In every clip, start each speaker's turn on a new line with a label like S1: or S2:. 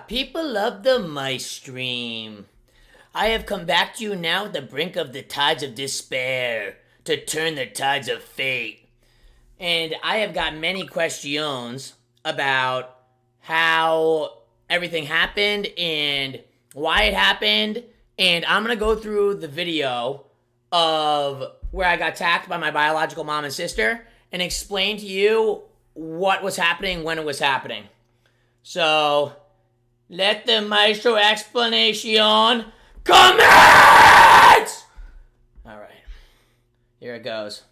S1: People love the mice stream. I have come back to you now at the brink of the tides of despair to turn the tides of fate. And I have got many questions about how everything happened and why it happened. And I'm going to go through the video of where I got attacked by my biological mom and sister and explain to you what was happening when it was happening. So, let the maestro explanation commence! Alright. Here it goes.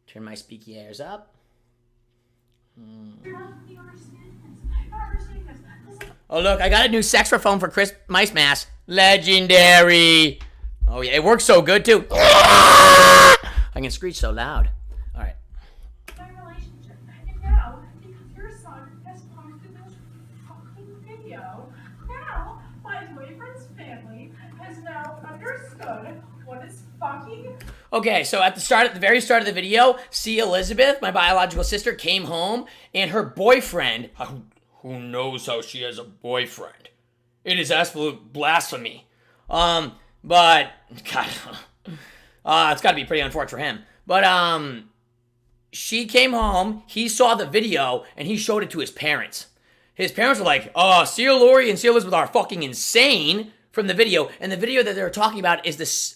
S1: Turn my speaky ears up. Oh look, I got a new saxophone for Chris Mice Mask. Legendary! Oh yeah, it works so good too. I can screech so loud. Alright.
S2: My relationship. And now, because your son has posted this fucking video, now my boyfriend's family has now understood what is fucking.
S1: Okay, so at the very start of the video, see Elizabeth, my biological sister, came home, and her boyfriend, who knows how she has a boyfriend? It is absolute blasphemy. But God, it's got to be pretty unfortunate for him. But she came home, he saw the video, and he showed it to his parents. His parents were like, Sia Lori and Sia Elizabeth are fucking insane from the video. And the video that they were talking about is this,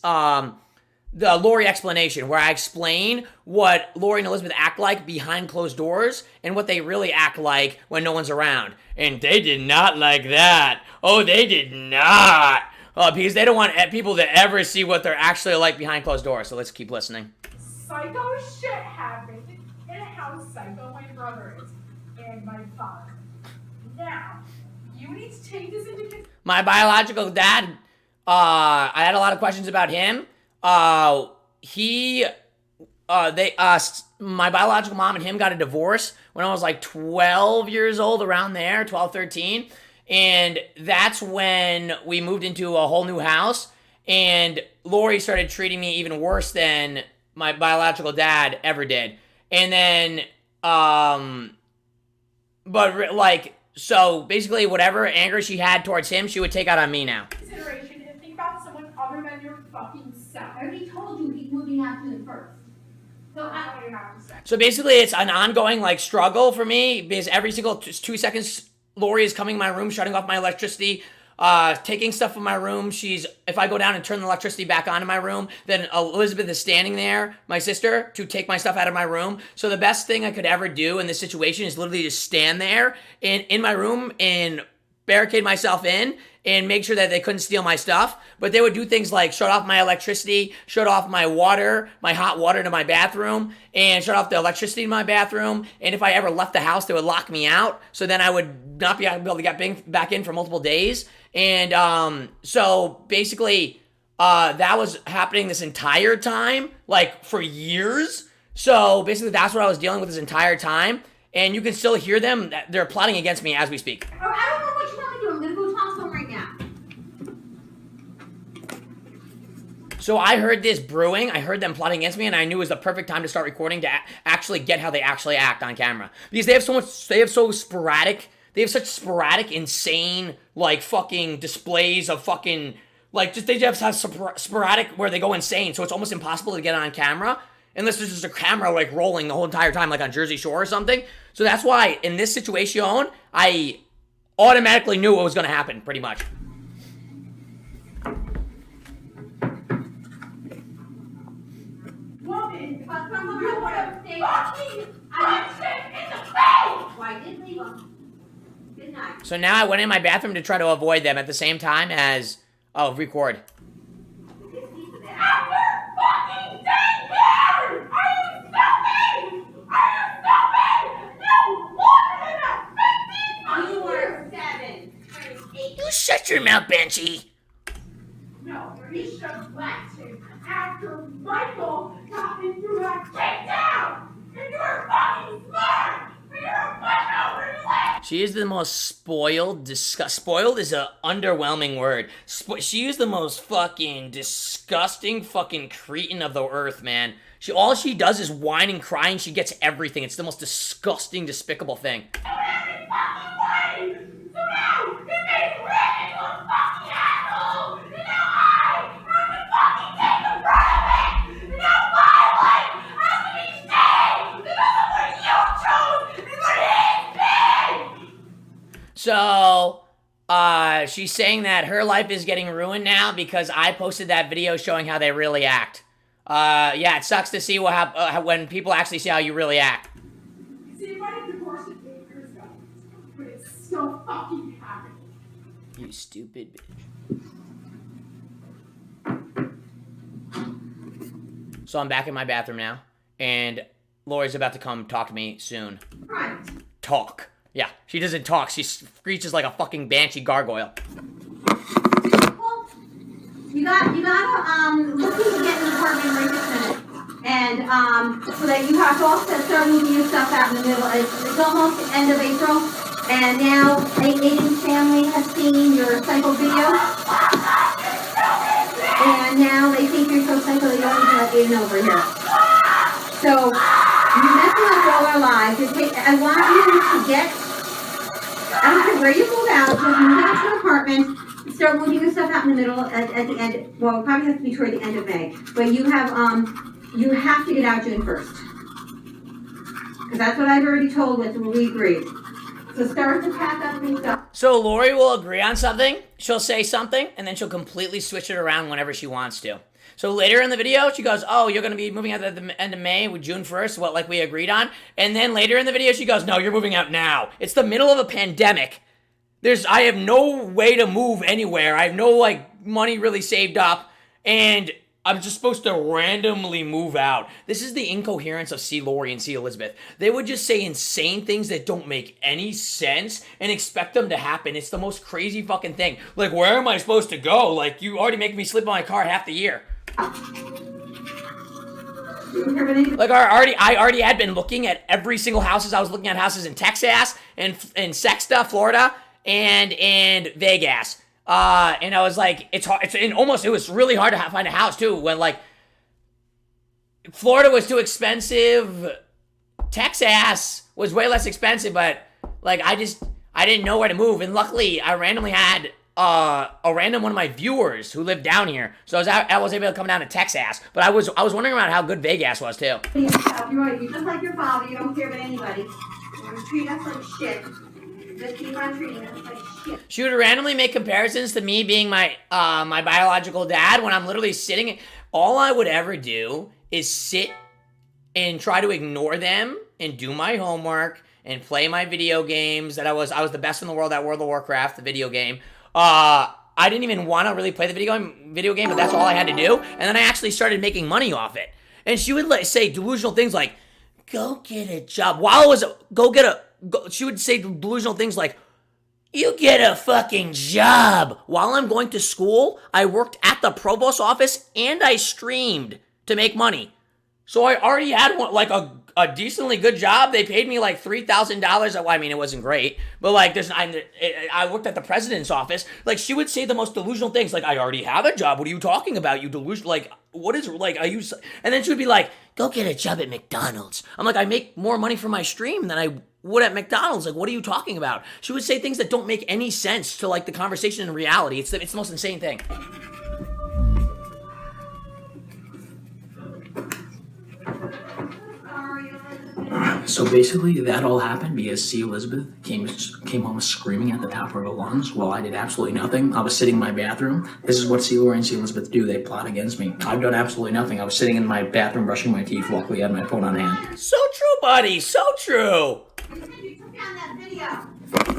S1: the Lori explanation, where I explain what Lori and Elizabeth act like behind closed doors and what they really act like when no one's around. And they did not like that. Oh, they did not. Because they don't want people to ever see what they're actually like behind closed doors. So let's keep listening.
S2: Psycho shit happened in how psycho my brother is and my father. Now, you need to take this into consideration.
S1: My biological dad, I had a lot of questions about him. My biological mom and him got a divorce when I was like 12 years old, around there, 12, 13. And that's when we moved into a whole new house. And Lori started treating me even worse than my biological dad ever did. And then, so basically whatever anger she had towards him, she would take out on me now.
S2: Consideration and think about someone other than your fucking self.
S3: I already told you he's moving out to the first.
S1: So basically it's an ongoing like struggle for me because every single 2 seconds Lori is coming in my room, shutting off my electricity, taking stuff from my room. If I go down and turn the electricity back on in my room, then Elizabeth is standing there, my sister, to take my stuff out of my room. So the best thing I could ever do in this situation is literally just stand there in my room and barricade myself in and make sure that they couldn't steal my stuff. But they would do things like shut off my electricity, shut off my water, my hot water to my bathroom, and shut off the electricity in my bathroom. And if I ever left the house, they would lock me out. So then I would not be able to get back in for multiple days. And so basically, that was happening this entire time, like for years. So basically, that's what I was dealing with this entire time. And you can still hear them. They're plotting against me as we speak.
S3: I don't know what you want me to do. I'm gonna go talk to him right now.
S1: So I heard this brewing. I heard them plotting against me, and I knew it was the perfect time to start recording to actually get how they actually act on camera. Because they have such sporadic, insane, like, fucking displays of fucking, like, they just have sporadic where they go insane, so it's almost impossible to get on camera. Unless there's just a camera, like, rolling the whole entire time, like on Jersey Shore or something. So that's why, in this situation, I automatically knew what was going to happen, pretty much.
S2: Woman,
S3: But from
S2: you
S3: the
S2: would have
S3: mistake,
S2: fucking punched him in the face!
S3: Well, I did leave him. Good night.
S1: So now I went in my bathroom to try to avoid them at the same time as... Oh, record.
S2: After fucking 10 years! Are you stupid? Are you stupid? You wanted a 15
S3: You were 7. 8.
S1: You shut your mouth, Benchy.
S2: No, he should have left him after Michael got me through that takedown! And you're fucking smart! But you're a fucking over your leg!
S1: She is the most spoiled, spoiled is an underwhelming word. She is the most fucking disgusting fucking cretin of the earth, man. All she does is whine and cry and she gets everything. It's the most disgusting, despicable thing.
S2: Whatever
S1: So, she's saying that her life is getting ruined now because I posted that video showing how they really act. Yeah, it sucks to see when people actually see how you really act.
S2: See, if I had divorced it 8 years ago, but it's still fucking happening.
S1: You stupid bitch. So I'm back in my bathroom now, and Lori's about to come talk to me soon.
S3: Right.
S1: Talk. Yeah, she doesn't talk. She screeches like a fucking banshee gargoyle.
S3: Well, you gotta look into getting an apartment right this minute. And, so that you have to also start moving your stuff out in the middle. It's almost the end of April, and now Aiden's family has seen your psycho video. And now they think you're so psycho they don't even let Aiden over here. So, you're messing up all our lives. I want you to get, I don't care where you move out, just move out to an apartment, start moving your stuff out in the middle at the end, well, it probably has to be toward the end of May. But you have to get out June 1st. Because that's what I've already told with what we agreed. So start to pack up and stuff.
S1: So Lori will agree on something, she'll say something, and then she'll completely switch it around whenever she wants to. So later in the video, she goes, oh, you're going to be moving out at the end of May with June 1st, what like we agreed on. And then later in the video, she goes, no, you're moving out now. It's the middle of a pandemic. I have no way to move anywhere. I have no like money really saved up. And I'm just supposed to randomly move out. This is the incoherence of C. Lori and C. Elizabeth. They would just say insane things that don't make any sense and expect them to happen. It's the most crazy fucking thing. Like, where am I supposed to go? Like, you already make me sleep in my car half the year. Like, I already had been looking at every single houses. I was looking at houses in Texas, and in Sexta, Florida, and in Vegas. And I was like, it's hard. It was really hard to find a house too. When like Florida was too expensive, Texas was way less expensive. But like I didn't know where to move. And luckily, I randomly had a random one of my viewers who lived down here, so I was able to come down to Texas. But I was wondering about how good Vegas was too.
S3: You're right. You're just like your father. You don't care about anybody. You treat us like shit. Just keep on treating us like shit.
S1: She would randomly make comparisons to me being my my biological dad when I'm literally sitting. All I would ever do is sit and try to ignore them and do my homework and play my video games. That I was the best in the world at World of Warcraft, the video game. I didn't even want to really play the video game, but that's all I had to do. And then I actually started making money off it. And she would say delusional things like, "Go get a job." While I was she would say delusional things like, "You get a fucking job." While I'm going to school, I worked at the provost office and I streamed to make money. So I already had one, like a decently good job. They paid me like $3,000. Well, I mean, it wasn't great, but like I worked at the president's office. Like she would say the most delusional things, like, "I already have a job. What are you talking about? You delusional? Like, what is like? Are you?" And then she would be like, "Go get a job at McDonald's." I'm like, "I make more money from my stream than I would at McDonald's. Like, what are you talking about?" She would say things that don't make any sense to like the conversation in reality. It's the most insane thing.
S4: So basically, that all happened because C. Elizabeth came home screaming at the top of her lungs while I did absolutely nothing. I was sitting in my bathroom. This is what C. Lori and C. Elizabeth do. They plot against me. I've done absolutely nothing. I was sitting in my bathroom brushing my teeth. Luckily, I had my phone on hand.
S1: So true, buddy. So true.
S3: You said you took down that video.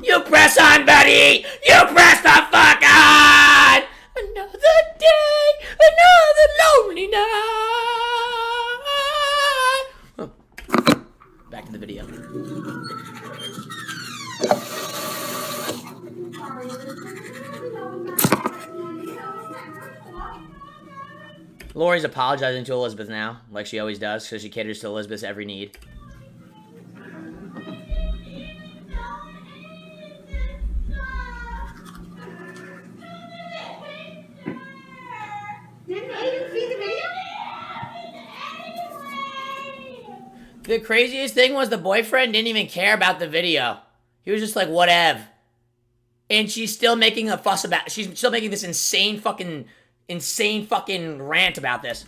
S1: You press on, buddy. You press the fuck on. Another day, another lonely night. Huh. Back to the video. Lori's apologizing to Elizabeth now, like she always does, because she caters to Elizabeth's every need.
S3: Didn't Aiden see the video?
S1: The craziest thing was the boyfriend didn't even care about the video. He was just like, whatever. And she's still making a fuss about, she's still making this insane fucking rant about this.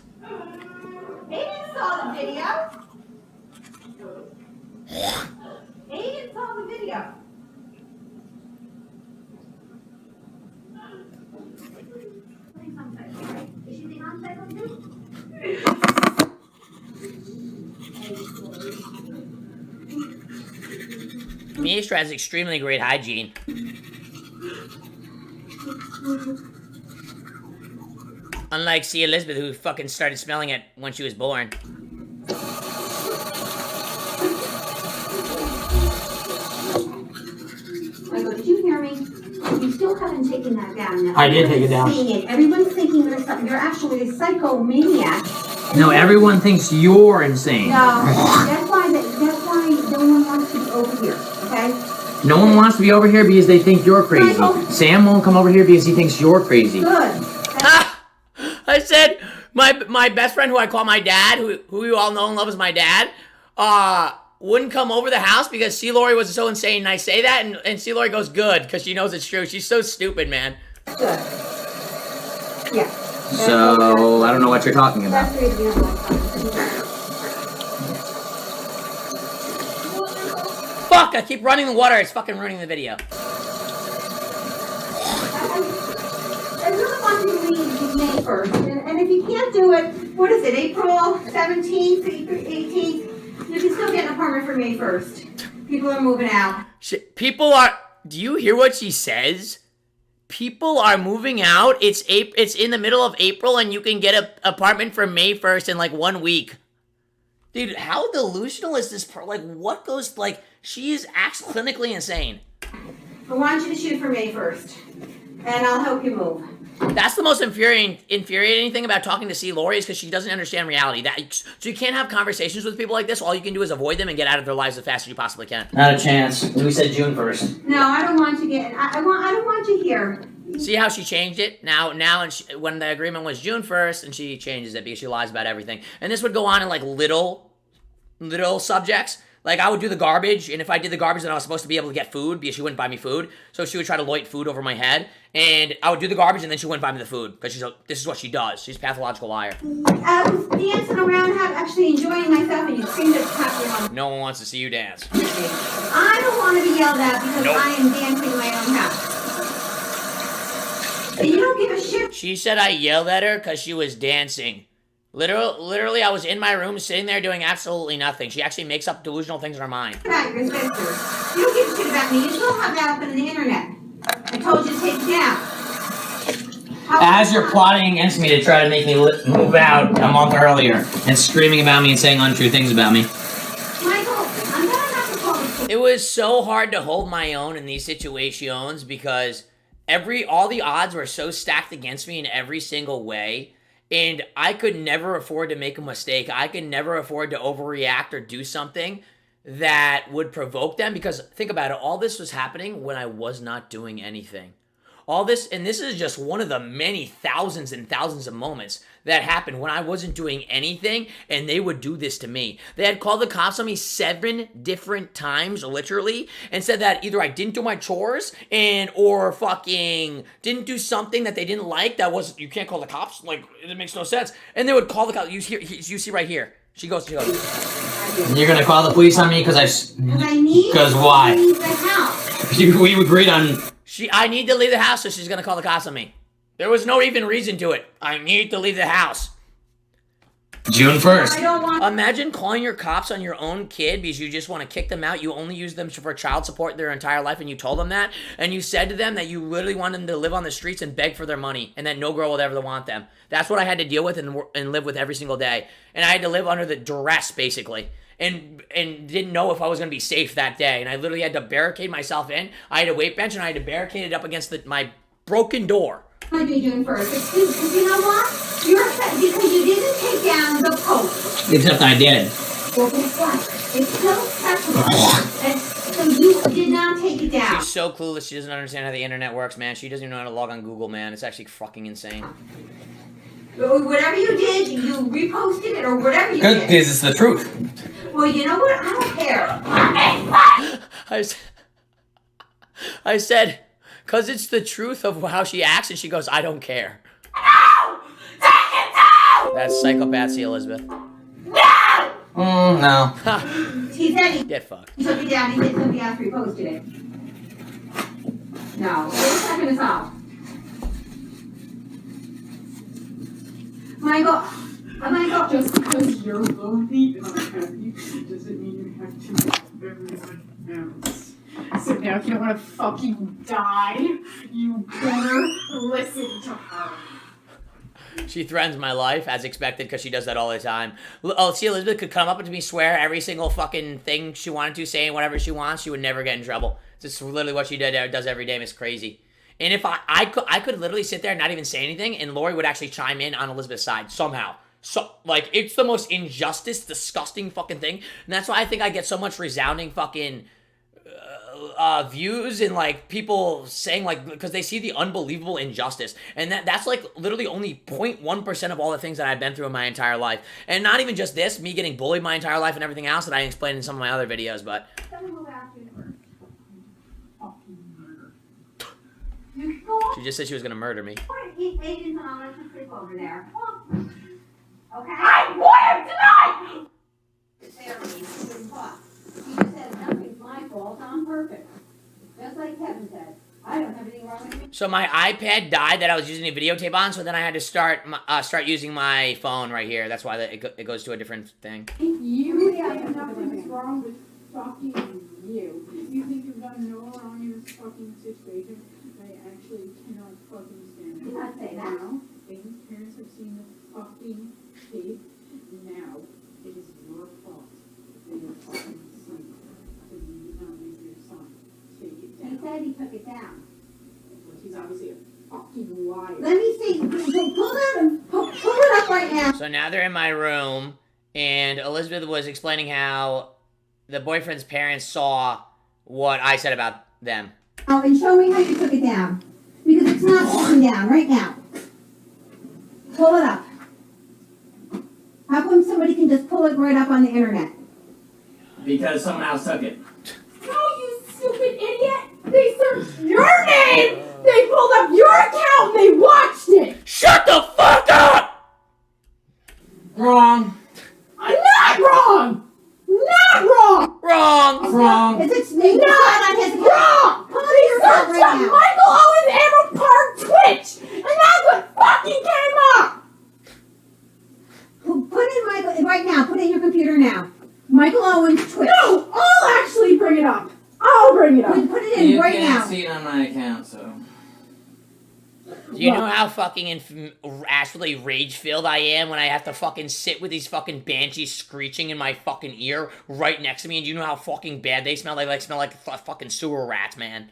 S3: Aiden saw the video. Aiden saw the video.
S1: Maestra has extremely great hygiene. Unlike C. Elizabeth, who fucking started smelling it when she was born.
S3: Michael, did you hear me? You still haven't taken that down. Now.
S4: I did take it down.
S3: Everyone's thinking you're actually a psychomaniac.
S4: No, everyone thinks you're insane.
S3: No, that's why no one wants to be over here, okay?
S4: No one wants to be over here because they think you're crazy.
S3: Michael.
S4: Sam won't come over here because he thinks you're crazy.
S3: Good.
S1: I said my best friend, who I call my dad, who you all know and love as my dad, wouldn't come over the house because C. Lori was so insane. And I say that, and C. Lori goes, good, because she knows it's true. She's so stupid, man.
S3: Good. Yeah.
S4: So, I don't know what you're talking about.
S3: That's the reason
S1: Fuck, I keep running the water. It's fucking ruining the video.
S3: I really want you to leave May 1st. And if you can't do it, what is it, April 17th, 18th? You can still get an apartment for May 1st. People are moving out.
S1: Do you hear what she says? People are moving out. It's in the middle of April, and you can get an apartment for May 1st in like 1 week. Dude, how delusional is this? What goes, she acts clinically insane.
S3: I want you to shoot for May 1st. And I'll help you move.
S1: That's the most infuriating thing about talking to C. Lori is because she doesn't understand reality. So you can't have conversations with people like this. All you can do is avoid them and get out of their lives as fast as you possibly can.
S4: Not a chance. We said June 1st.
S3: No, I don't want you I don't want you here.
S1: See how she changed it? Now, when the agreement was June 1st, and she changes it because she lies about everything. And this would go on in little subjects. I would do the garbage, and if I did the garbage, then I was supposed to be able to get food because she wouldn't buy me food. So she would try to loit food over my head, and I would do the garbage, and then she wouldn't buy me the food because this is what she does. She's a pathological liar.
S3: I was dancing around, actually enjoying myself, and you seemed to tap me on.
S1: No one wants to see you dance.
S3: I don't want to be yelled at because
S1: Nope.
S3: I am dancing in my own house. You don't give a shit.
S1: She said I yelled at her because she was dancing. Literally, I was in my room sitting there doing absolutely nothing. She actually makes up delusional things in her mind.
S3: About your sister. You don't give a shit about me. You still have that up on the internet. I told you to take it down.
S4: As you're plotting against me to try to make me move out a month earlier and screaming about me and saying untrue things about me.
S3: Michael, I'm gonna have to call the
S1: It was so hard to hold my own in these situations because all the odds were so stacked against me in every single way. And I could never afford to make a mistake. I could never afford to overreact or do something that would provoke them. Because think about it, all this was happening when I was not doing anything. All this, and this is just one of the many thousands and thousands of moments that happened when I wasn't doing anything, and they would do this to me. They had called the cops on me 7 different times, literally, and said that either I didn't do my chores or fucking didn't do something that they didn't like. You can't call the cops. It makes no sense. And they would call the cops. You see right here. She goes.
S4: You're gonna call the police on me because why?
S3: Leave the house.
S4: We agreed on.
S1: I need to leave the house, so she's gonna call the cops on me. There was no even reason to it. I need to leave the house.
S4: June 1st.
S3: I don't want.
S1: Imagine calling your cops on your own kid because you just want to kick them out. You only use them for child support their entire life, and you told them that. And you said to them that you literally want them to live on the streets and beg for their money, and that no girl would ever want them. That's what I had to deal with and live with every single day. And I had to live under the duress, basically. And didn't know if I was going to be safe that day. And I literally had to barricade myself in. I had a weight bench, and I had to barricade it up against my broken door.
S3: I do June 1st. Because you know what? You're upset because you didn't take down the post.
S4: Except I did.
S3: Well, guess what? It's still acceptable. And so you did not take it down.
S1: She's so clueless. She doesn't understand how the internet works, man. She doesn't even know how to log on Google, man. It's actually fucking insane.
S3: Whatever you did, you reposted it or whatever you
S4: Good,
S3: did.
S4: because it's the truth.
S3: Well, you know what? I don't care.
S1: I said, because it's the truth of how she acts, and she goes, I don't care.
S3: No! Take it down!
S1: That's psychopath, C. Elizabeth.
S3: No!
S4: No.
S3: He said he
S1: Get fucked.
S3: took it down. He said somebody else reposted it. No. What's that going to solve? Michael.
S2: Just because you're lonely and unhappy doesn't mean you have to love everyone else. So now if you don't want to fucking die, you better listen to her.
S1: She threatens my life, as expected, because she does that all the time. See, Elizabeth could come up to me, swear every single fucking thing she wanted to, saying whatever she wants. She would never get in trouble. It's literally what she does every day. It's crazy. And if I could literally sit there and not even say anything, and Lori would actually chime in on Elizabeth's side somehow. So, like, it's the most injustice, disgusting fucking thing. And that's why I think I get so much resounding fucking views and, like, people saying, like, because they see the unbelievable injustice. And that's like, literally only 0.1% of all the things that I've been through in my entire life. And not even just this, me getting bullied my entire life and everything else that I explained in some of my other videos, but... She just said she was gonna murder me.
S3: Aiden's on, let's just sleep over there. Okay?
S2: I want him tonight!
S3: There, you didn't talk. He just said nothing's my fault, I'm perfect. Just like Kevin said. I don't have anything wrong with me.
S1: So my iPad died that I was using a videotape on, so then I had to start using my phone right here. That's why it goes to a different thing.
S2: You think nothing's wrong with fucking you. You think you've done no wrong in this fucking situation. I actually cannot fucking stand it.
S3: Do not say that.
S2: Now, Aiden's parents have seen the fucking tape. Now, it is your fault. They are fucking asleep. So you did not leave your son. Take it down.
S3: He said he took it down.
S2: Well, he's obviously a fucking liar.
S3: Let me see. Pull it up right now.
S1: So now they're in my room, and Elizabeth was explaining how the boyfriend's parents saw what I said about them.
S3: Oh, and show me how you took it down. Because it's not taken down right now. Pull it up. How come somebody can just pull it right up on the internet?
S4: Because someone else took it.
S2: No, you stupid idiot! They searched your name! They pulled up your account and they watched it!
S1: Shut the fuck up!
S4: Wrong.
S2: I'm not wrong! Not wrong!
S1: Wrong!
S4: Wrong.
S3: Is it snake on his account?
S2: Wrong!
S3: Pull it
S2: They
S3: yourself
S2: searched
S3: right
S2: up
S3: now.
S2: Michael Owens Emerald Park Twitch! And that's what fucking came up!
S3: Put in Michael right now. Put in your computer now. Michael Owens Twitch.
S2: No! I'll actually bring it up! I'll bring it up!
S3: Put it in right now.
S4: see it on my account, so...
S1: Do you know how fucking actually rage-filled I am when I have to fucking sit with these fucking banshees screeching in my fucking ear right next to me? And do you know how fucking bad they smell? They smell like fucking sewer rats, man.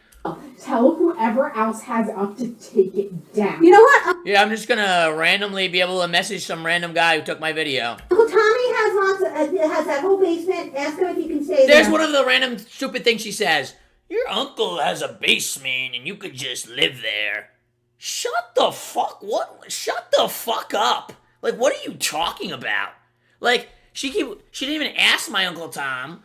S2: Tell whoever else has up to take it down.
S3: You know what?
S1: Yeah, I'm just gonna randomly be able to message some random guy who took my video.
S3: Uncle Tommy has that whole basement. Ask him if he can stay there.
S1: There's one of the random stupid things she says. Your uncle has a basement and you could just live there. Shut the fuck up. Like, what are you talking about? Like, she didn't even ask my Uncle Tom.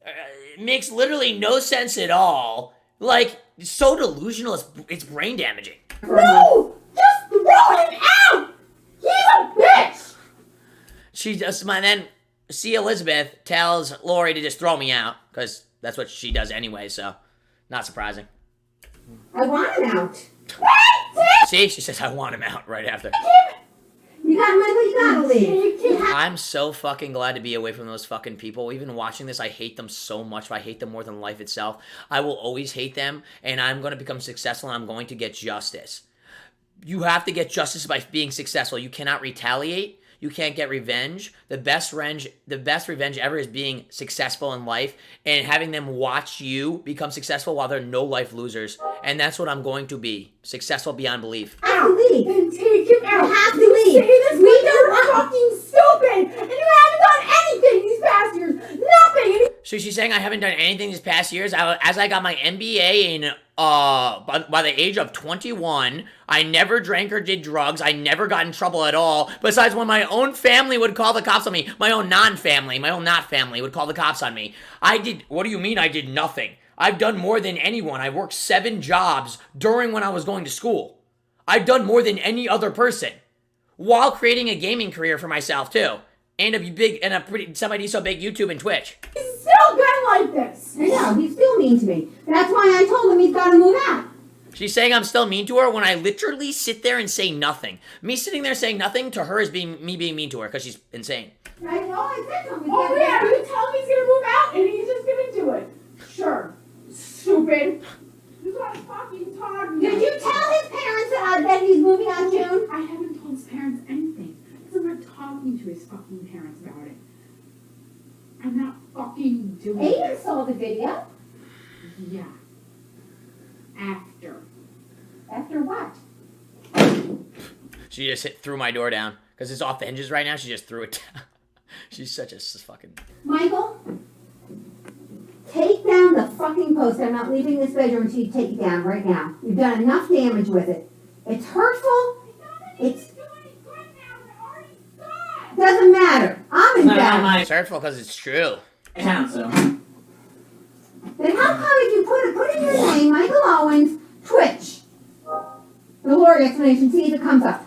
S1: It makes literally no sense at all. Like, it's so delusional, it's brain damaging.
S2: No! Just throw him out! He's a bitch!
S1: She just, then, see Elizabeth tells Lori to just throw me out, because that's what she does anyway, so, not surprising.
S3: I want him out.
S1: See, she says I want him out right after.
S3: You got Michael. You gotta leave.
S1: I'm so fucking glad to be away from those fucking people. Even watching this, I hate them so much. I hate them more than life itself. I will always hate them, and I'm going to become successful, and I'm going to get justice. You have to get justice by being successful. You cannot retaliate. You can't get revenge. The best revenge ever is being successful in life and having them watch you become successful while they're no life losers. And that's what I'm going to be. Successful beyond belief.
S3: I have to leave.
S2: Then take him out.
S3: You have to leave.
S2: You say this because you're fucking stupid and you haven't done anything these past years. Nothing.
S1: So she's saying I haven't done anything these past years. As I got my MBA in by the age of 21, I never drank or did drugs. I never got in trouble at all. Besides when my own family would call the cops on me. My own not family would call the cops on me. What do you mean I did nothing? I've done more than anyone. I worked 7 jobs during when I was going to school. I've done more than any other person. While creating a gaming career for myself too. And somebody so big YouTube and Twitch.
S2: He's still been like this.
S3: I know, he's still mean to me. That's why I told him he's got to move out.
S1: She's saying I'm still mean to her when I literally sit there and say nothing. Me sitting there saying nothing to her is me being mean to her because she's insane.
S3: I know, I said something.
S2: Oh yeah, you tell him he's gonna move out and he's just gonna do it. Sure. Stupid. You gotta fucking talk.
S3: Did you tell his parents that he's moving out June?
S2: I haven't told his parents anything. Because I'm not talking to his fucking parents about it. I'm not fucking doing
S3: Aiden
S2: it.
S3: saw the video.
S2: Yeah. After.
S3: After what?
S1: She just threw my door down because it's off the hinges right now. She just threw it down. She's such a fucking...
S3: Michael, take down the fucking poster. I'm not leaving this bedroom until you take it down right now. You've done enough damage with it. It's hurtful. It's... Doesn't matter. I'm in bed.
S1: It's hurtful because it's true.
S4: Council.
S3: Then how come if you put in your name, Michael Owens, Twitch, the Lord explanation, see if it comes up.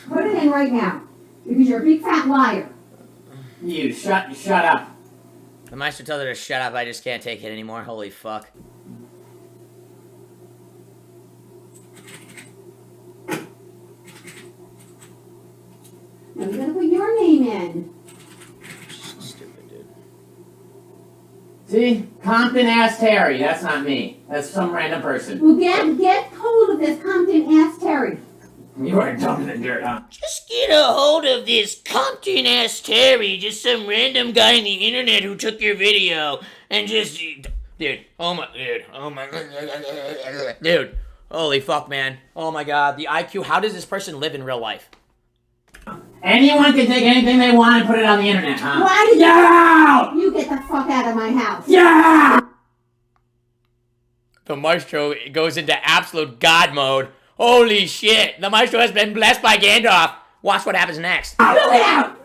S3: Put it in right now. Because you're a big fat liar.
S4: You shut up.
S1: The Meister tells her to shut up. I just can't take it anymore. Holy fuck.
S3: Now you gotta put your name in.
S1: Stupid, dude.
S4: See? Compton ass Terry. That's not me. That's some random person.
S3: Well, get hold of this Compton ass Terry.
S4: You are dumping in the dirt, huh?
S1: Just get a hold of this Compton ass Terry, just some random guy on the internet who took your video and just... Dude, dude, holy fuck, man. Oh my god, the IQ, how does this person live in real life?
S4: Anyone can take anything they want and put it on the internet, huh?
S3: Why did
S4: Yeah!
S3: you get the fuck out of my house?
S4: Yeah!
S1: The Maestro goes into absolute god mode. Holy shit, the Maestro has been blessed by Gandalf. Watch what happens next.
S3: You get out!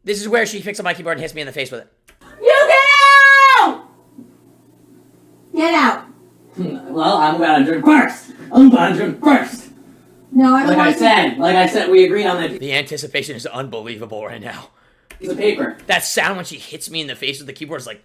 S1: This is where she picks up my keyboard and hits me in the face with it.
S3: You get out! Get out.
S4: Well, I'm gonna drink first.
S3: No, I don't
S4: Like
S3: want
S4: I said, we agreed on that
S1: The anticipation is unbelievable right now.
S4: piece of paper.
S1: That sound when she hits me in the face with the keyboard is like...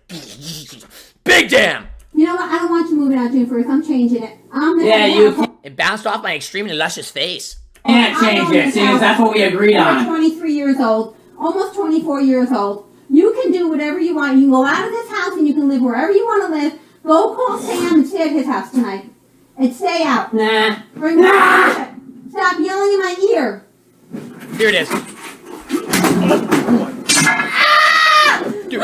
S1: Big damn!
S3: You know what? I don't want you moving out June 1st. I'm changing it. I'm gonna
S4: Yeah, you
S1: It bounced off my extremely luscious face.
S4: can't change it, see, that's what we agreed
S3: You're
S4: on.
S3: 23 years old, almost 24 years old. You can do whatever you want. You can go out of this house and you can live wherever you want to live. Go call Sam and stay at his house tonight. And stay out.
S4: Nah.
S3: Bring Stop yelling in my ear.
S1: Here it is. Dude.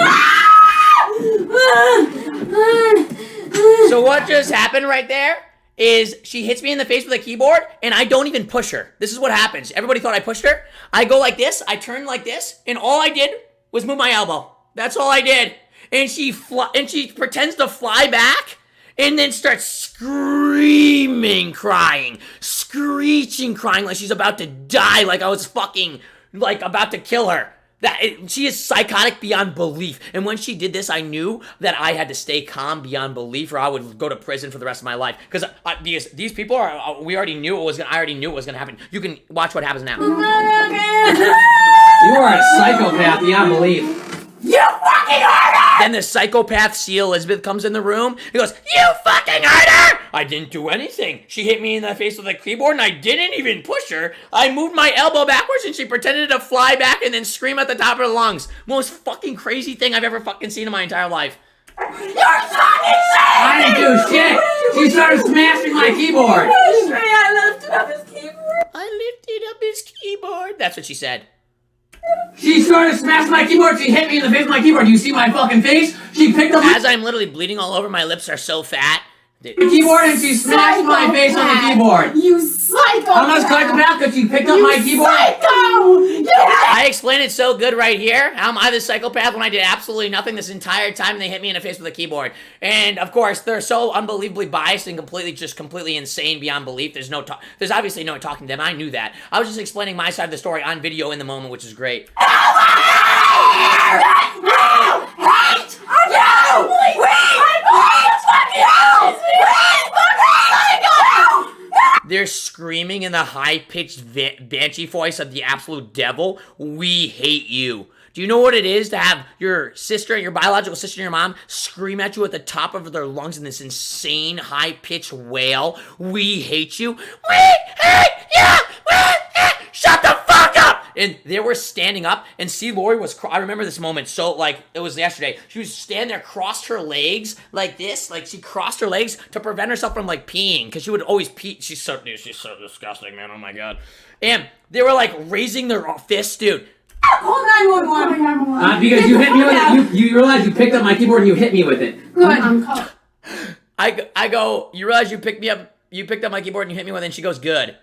S1: So what just happened right there is she hits me in the face with a keyboard and I don't even push her. This is what happens. Everybody thought I pushed her. I go like this, I turn like this, and all I did was move my elbow. That's all I did. And she pretends to fly back and then starts screaming, crying, screeching, crying like she's about to die, like I was fucking, like about to kill her. She is psychotic beyond belief. And when she did this, I knew that I had to stay calm beyond belief or I would go to prison for the rest of my life. Because these people are, we already knew I already knew what was going to happen. You can watch what happens now.
S4: You are a psychopath beyond belief.
S1: You fucking heard her! Then the psychopath C. Elizabeth comes in the room. He goes, you fucking heard her! I didn't do anything. She hit me in the face with a keyboard and I didn't even push her. I moved my elbow backwards and she pretended to fly back and then scream at the top of her lungs. Most fucking crazy thing I've ever fucking seen in my entire life.
S2: You're fucking
S4: I didn't do shit. She started smashing my keyboard.
S2: I lifted up his keyboard.
S1: I lifted up his keyboard. That's what she said.
S4: She started smashing my keyboard. She hit me in the face with my keyboard. Do you see my fucking face? She picked up
S1: As I'm literally bleeding all over, my lips are so fat.
S4: the keyboard and she smashed my face on the keyboard.
S2: You psycho!
S4: I'm not psychopath because she picked up my keyboard.
S2: Psycho!
S1: I explained it so good right here. How am I the psychopath when I did absolutely nothing this entire time and they hit me in the face with a keyboard? And of course, they're so unbelievably biased and completely insane beyond belief. There's obviously no talking to them. I knew that. I was just explaining my side of the story on video in the moment, which is great. They're screaming in the high-pitched banshee voice of the absolute devil. We hate you. Do you know what it is to have your sister, your biological sister, and your mom scream at you at the top of their lungs in this insane high-pitched wail? We hate you. We hate you. Shut the fuck up! And they were standing up, and see, Lori was. I remember this moment. So like it was yesterday. She was standing there, crossed her legs like this, like she crossed her legs to prevent herself from like peeing, because she would always pee. She's so disgusting, man. Oh my god. And they were like raising their fists, dude.
S3: Call 911.
S4: Because you hit me with it. You realize you picked up my keyboard and you hit me with it.
S3: Good.
S1: I go, you realize you picked up my keyboard and you hit me with it, and she goes, good.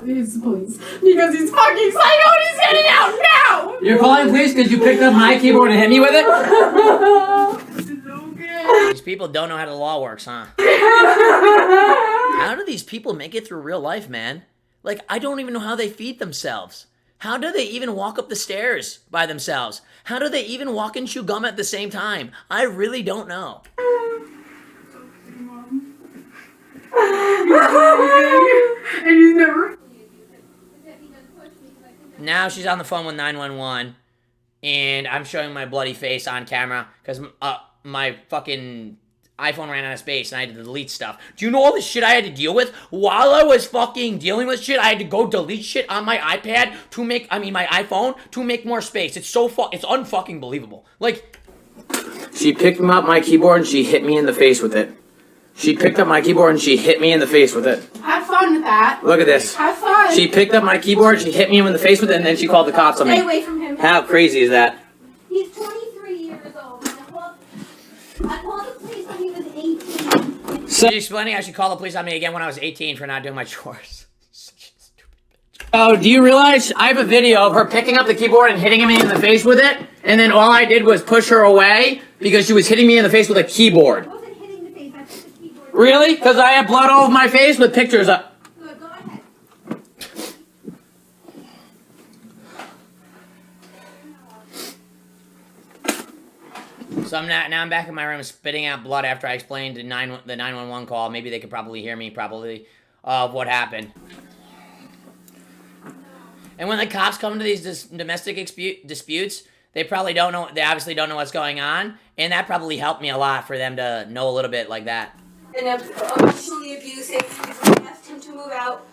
S2: It's the police. Because he's fucking psycho and he's getting out now!
S4: You're calling the police because you picked up my keyboard and hit me with it?
S2: It's okay.
S1: These people don't know how the law works, huh? How do these people make it through real life, man? Like, I don't even know how they feed themselves. How do they even walk up the stairs by themselves? How do they even walk and chew gum at the same time? I really don't know.
S2: And he's never.
S1: Now she's on the phone with 911, and I'm showing my bloody face on camera because my fucking iPhone ran out of space and I had to delete stuff. Do you know all the shit I had to deal with? While I was fucking dealing with shit, I had to go delete shit on my iPad my iPhone to make more space. It's it's unfucking believable. Like,
S4: She picked up my keyboard and she hit me in the face with it. She picked up my keyboard and she hit me in the face with it.
S2: Have fun with that.
S4: Look at this.
S2: Have fun.
S4: She picked up my keyboard, she hit me in the face with it, and then she called the cops on
S3: Stay
S4: me.
S3: away from him.
S4: How crazy is that?
S3: He's 23 years old. I called the police when he was 18.
S1: she's explaining how she called the police on me again when I was 18 for not doing my chores. Such a stupid bitch.
S4: Oh, do you realize I have a video of her picking up the keyboard and hitting me in the face with it? And then all I did was push her away because she was hitting me in the face with a keyboard.
S3: I wasn't hitting the face. I put the keyboard.
S4: Really? Because I have blood all over my face with pictures of...
S3: Good, go ahead.
S1: So now I'm back in my room spitting out blood after I explained the 911 call. Maybe they could probably hear me of what happened. And when the cops come to these domestic disputes, they probably don't know. They obviously don't know what's going on, and that probably helped me a lot for them to know a little bit like that.
S3: And emotionally abusive. I asked him to move out.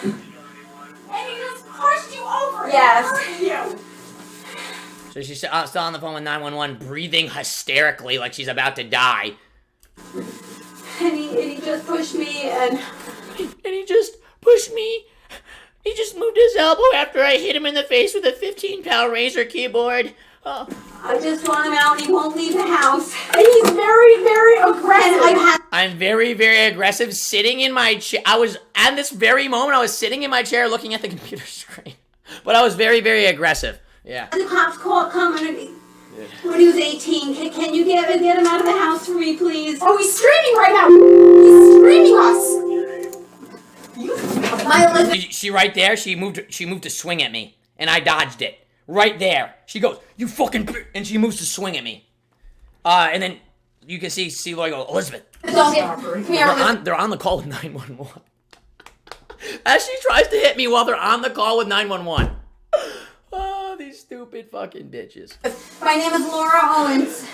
S2: And he just pushed you over.
S3: Yes.
S2: You.
S1: So she's still on the phone with 911, breathing hysterically like she's about to die.
S3: And he just pushed me and
S1: he just pushed me. He just moved his elbow after I hit him in the face with a 15-pound Razer keyboard.
S3: I just want him out and he won't leave the house.
S2: And he's very, very aggressive.
S1: I'm very, very aggressive, sitting in my chair. At this very moment, I was sitting in my chair looking at the computer screen. But I was very, very aggressive. Yeah.
S3: The cops come when he was 18. Can you get him out of the house for me, please?
S2: Oh, he's streaming right now. He's streaming us.
S1: She right there, she moved to swing at me. And I dodged it. Right there. She goes, you fucking... And she moves to swing at me. And then you can see Lori go, Elizabeth. They're on the call with 911. As she tries to hit me while they're on the call with 911. Oh, these stupid fucking bitches.
S3: My name is Laura Owens.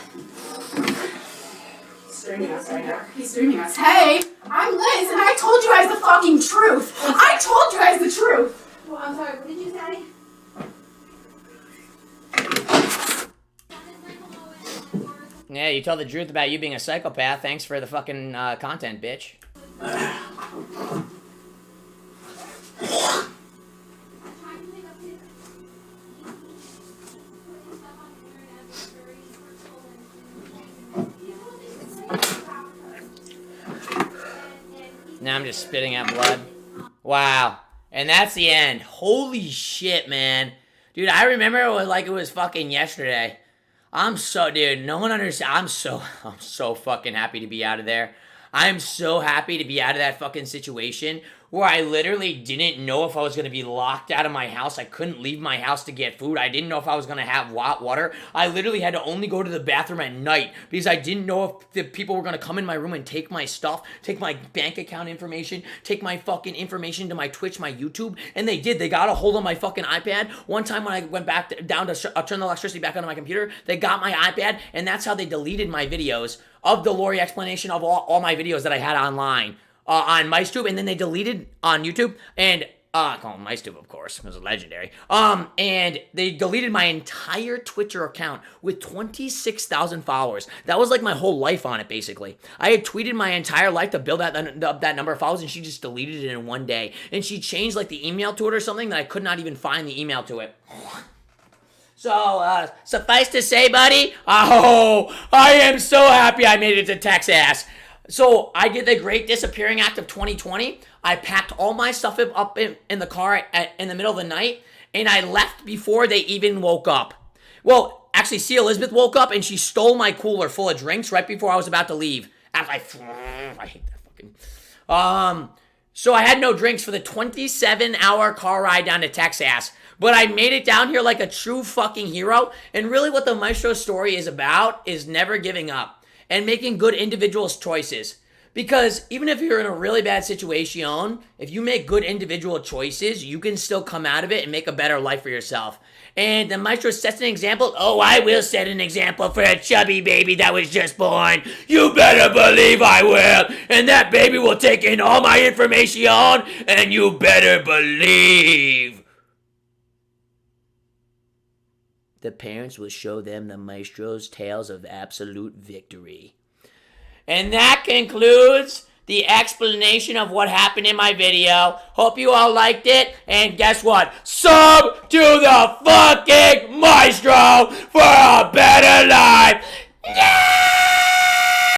S2: He's streaming us right now. He's streaming us. Hey, I'm Liz, and I told you guys the fucking truth. I told you guys the truth.
S3: Well, I'm sorry, what did you say?
S1: Yeah, you told the truth about you being a psychopath. Thanks for the fucking content, bitch. Now I'm just spitting out blood. Wow. And that's the end. Holy shit, man. Dude, I remember it was like it was fucking yesterday. Dude, no one understands. I'm so fucking happy to be out of there. I'm so happy to be out of that fucking situation where I literally didn't know if I was going to be locked out of my house. I couldn't leave my house to get food. I didn't know if I was going to have water. I literally had to only go to the bathroom at night because I didn't know if the people were going to come in my room and take my stuff, take my bank account information, take my fucking information to my Twitch, my YouTube. And they did. They got a hold of my fucking iPad. One time when I went back down to turn the electricity back on my computer, they got my iPad, and that's how they deleted my videos of the Lori explanation of all my videos that I had online. On MyStube, and then they deleted on YouTube, and I call him MyStube, of course, it was legendary. And they deleted my entire Twitter account with 26,000 followers. That was like my whole life on it, basically. I had tweeted my entire life to build that number of followers, and she just deleted it in one day. And she changed like the email to it or something that I could not even find the email to it. So, suffice to say, buddy, I am so happy I made it to Texas. So I did the great disappearing act of 2020. I packed all my stuff up in the car in the middle of the night, and I left before they even woke up. Well, actually, C. Elizabeth woke up, and she stole my cooler full of drinks right before I was about to leave. I hate that fucking... So I had no drinks for the 27-hour car ride down to Texas. But I made it down here like a true fucking hero. And really what the Maestro story is about is never giving up and making good individual choices. Because even if you're in a really bad situation, if you make good individual choices, you can still come out of it and make a better life for yourself. And the Maestro sets an example. Oh, I will set an example for a chubby baby that was just born. You better believe I will. And that baby will take in all my information, and you better believe the parents will show them the Maestro's tales of absolute victory. And that concludes the explanation of what happened in my video. Hope you all liked it. And guess what? Sub to the fucking Maestro for a better life. Yeah!